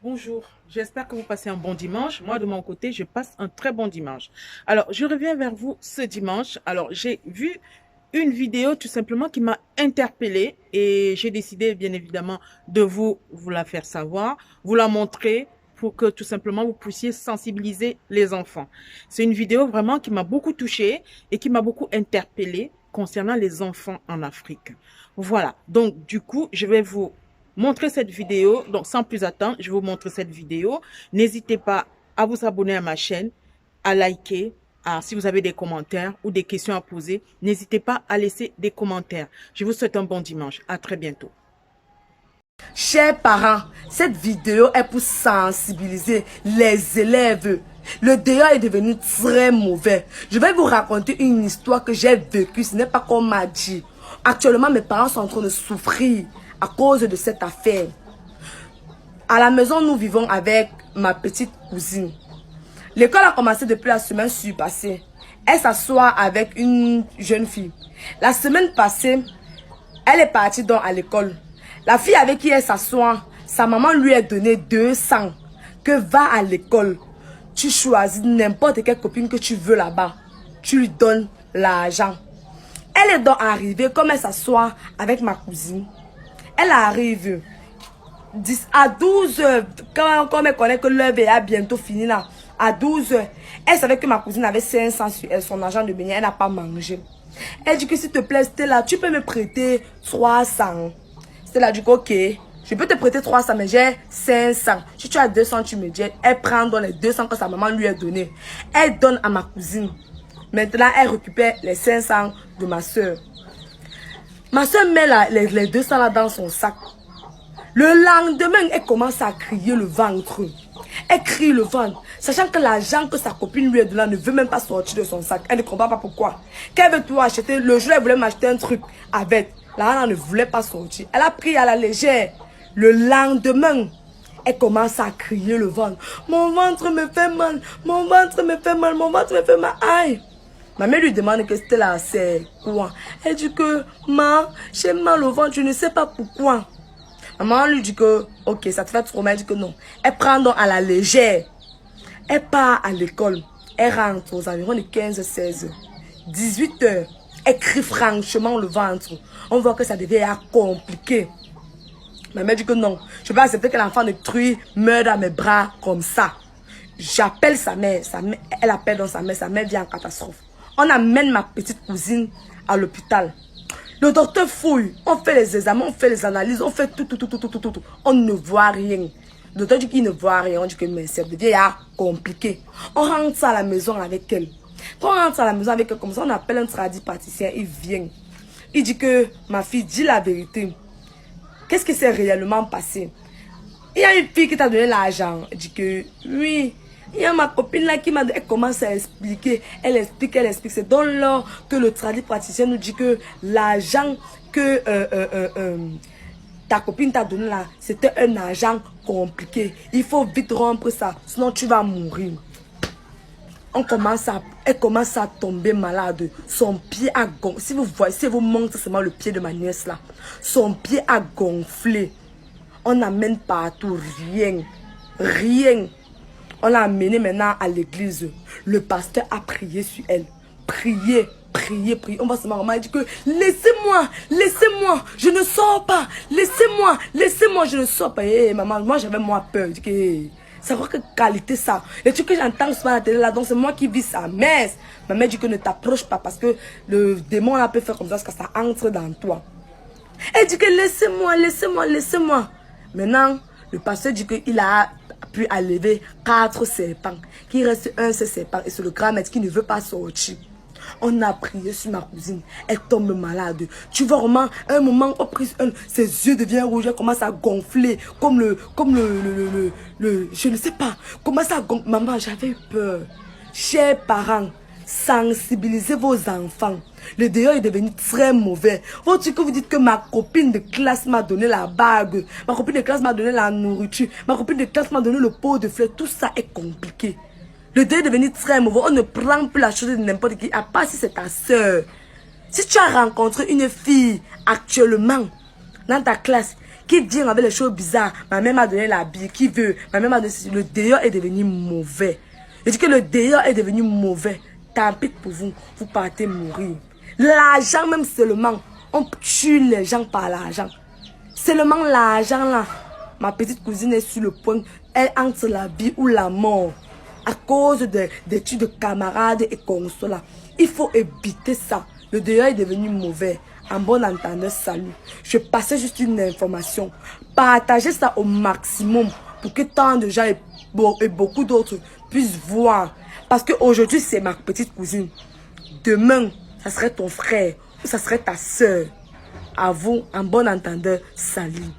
Bonjour, j'espère que vous passez un bon dimanche. Moi, de mon côté, je passe un très bon dimanche. Alors, je reviens vers vous ce dimanche. Alors, j'ai vu une vidéo tout simplement qui m'a interpellée et j'ai décidé, bien évidemment, de vous la faire savoir, vous la montrer pour que tout simplement vous puissiez sensibiliser les enfants. C'est une vidéo vraiment qui m'a beaucoup touchée et qui m'a beaucoup interpellée concernant les enfants en Afrique. Voilà, donc du coup, je vais vous montrer cette vidéo. Donc, sans plus attendre, je vais vous montrer cette vidéo. N'hésitez pas à vous abonner à ma chaîne, à liker. Si vous avez des commentaires ou des questions à poser, n'hésitez pas à laisser des commentaires. Je vous souhaite un bon dimanche. À très bientôt. Chers parents, cette vidéo est pour sensibiliser les élèves. Le dehors est devenu très mauvais. Je vais vous raconter une histoire que j'ai vécue. Ce n'est pas qu'on m'a dit. Actuellement, mes parents sont en train de souffrir à cause de cette affaire. À la maison, nous vivons avec ma petite cousine. L'école a commencé depuis la semaine surpassée. Elle s'assoit avec une jeune fille. La semaine passée, elle est partie donc à l'école. La fille avec qui elle s'assoit, sa maman lui a donné 200. Que va à l'école. Tu choisis n'importe quelle copine que tu veux là-bas. Tu lui donnes l'argent. Elle est donc arrivée, comme elle s'assoit avec ma cousine. Elle arrive 10 à 12 heures. Comme elle connaît que l'heure est bientôt fini là. À 12 heures. Elle savait que ma cousine avait 500 sur elle, son argent de beignet. Elle n'a pas mangé. Elle dit que s'il te plaît, Stella, tu peux me prêter 300. Stella dit que ok, je peux te prêter 300, mais j'ai 500. Si tu as 200, tu me dis. Elle prend dans les 200 que sa maman lui a donné. Elle donne à ma cousine. Maintenant, elle récupère les 500 de ma soeur. Ma soeur met les 200 là dans son sac. Le lendemain, elle commence à crier le ventre. Elle crie le ventre, sachant que l'argent que sa copine lui a donné ne veut même pas sortir de son sac. Elle ne comprend pas pourquoi. Qu'elle veut tout acheter, le jour elle voulait m'acheter un truc avec. L'argent ne voulait pas sortir. Elle a pris à la légère. Le lendemain, elle commence à crier le ventre. Mon ventre me fait mal, mon ventre me fait mal, mon ventre me fait mal. Aïe! Ma mère lui demande que c'était là, c'est quoi? Elle dit que, ma, j'ai mal au ventre, je ne sais pas pourquoi. Maman lui dit que, ok, ça te fait trop mal. Elle dit que non. Elle prend donc à la légère. Elle part à l'école. Elle rentre aux environs de 15-16 heures. 18 heures. Elle crie franchement le ventre. On voit que ça devient compliqué. Ma mère dit que non. Je ne peux pas accepter que l'enfant de truie meure dans mes bras comme ça. J'appelle sa mère. Elle appelle dans sa mère. Sa mère vient en catastrophe. On amène ma petite cousine à l'hôpital. Le docteur fouille, on fait les examens, on fait les analyses, on fait tout. On ne voit rien. Le docteur dit qu'il ne voit rien. On dit que mais ça devient compliqué. On rentre à la maison avec elle. Quand on rentre à la maison avec elle, comme ça, on appelle un tradipraticien, il vient. Il dit que ma fille dit la vérité. Qu'est-ce qui s'est réellement passé? Il y a une fille qui t'a donné l'argent. Elle dit que oui. Il y a ma copine là qui m'a... Elle commence à expliquer. Elle explique. C'est donc lors que le praticien nous dit que l'argent que ta copine t'a donné là, c'était un argent compliqué. Il faut vite rompre ça, sinon tu vas mourir. Elle commence à tomber malade. Son pied a gonflé. Si vous voyez, si vous montrez seulement le pied de ma nièce là, son pied a gonflé. On n'amène partout, rien. Rien. On l'a amenée maintenant à l'église. Le pasteur a prié sur elle. Prié. On va se marier. Maman dit que laissez-moi, je ne sors pas. Laissez-moi, je ne sors pas. Maman, moi j'avais peur. Je dis que c'est vrai que qualité ça. Les trucs que j'entends sur la télé là, donc c'est moi qui vis ça. Mais ma mère dit que ne t'approche pas parce que le démon là peut faire comme ça parce que ça entre dans toi. Elle dit que laissez-moi. Maintenant, le pasteur dit qu'il a pu enlever 4 serpents. Qu'il reste un seul serpent et c'est le grand maître qui ne veut pas sortir. On a prié sur ma cousine. Elle tombe malade. Tu vois vraiment, un moment, ses yeux deviennent rouges. Elle commence à gonfler. Je ne sais pas. Comment ça gonfle. Maman, j'avais eu peur. Chers parents, sensibilisez vos enfants. Le dehors est devenu très mauvais. Que vous dites que ma copine de classe m'a donné la bague. Ma copine de classe m'a donné la nourriture. Ma copine de classe m'a donné le pot de fleurs. Tout ça est compliqué. Le dehors est devenu très mauvais. On ne prend plus la chose de n'importe qui. À part si c'est ta soeur. Si tu as rencontré une fille actuellement dans ta classe Qui dit avec les choses bizarres? Ma mère m'a donné la bille. Qui veut? Ma mère m'a donné... Le dehors est devenu mauvais. Je dis que le dehors est devenu mauvais. Tant pis pour vous. Vous partez mourir. L'argent même seulement. On tue les gens par l'argent. Seulement l'argent là. Ma petite cousine est sur le point. Elle entre la vie ou la mort. À cause des tues de camarades et consoles. Il faut éviter ça. Le dehors est devenu mauvais. En bon entendeur, salut. Je passais juste une information. Partagez ça au maximum pour que tant de gens et beaucoup d'autres puissent voir. Parce qu'aujourd'hui, c'est ma petite cousine. Demain, ça serait ton frère ou ça serait ta soeur. À vous, en bon entendeur, salut.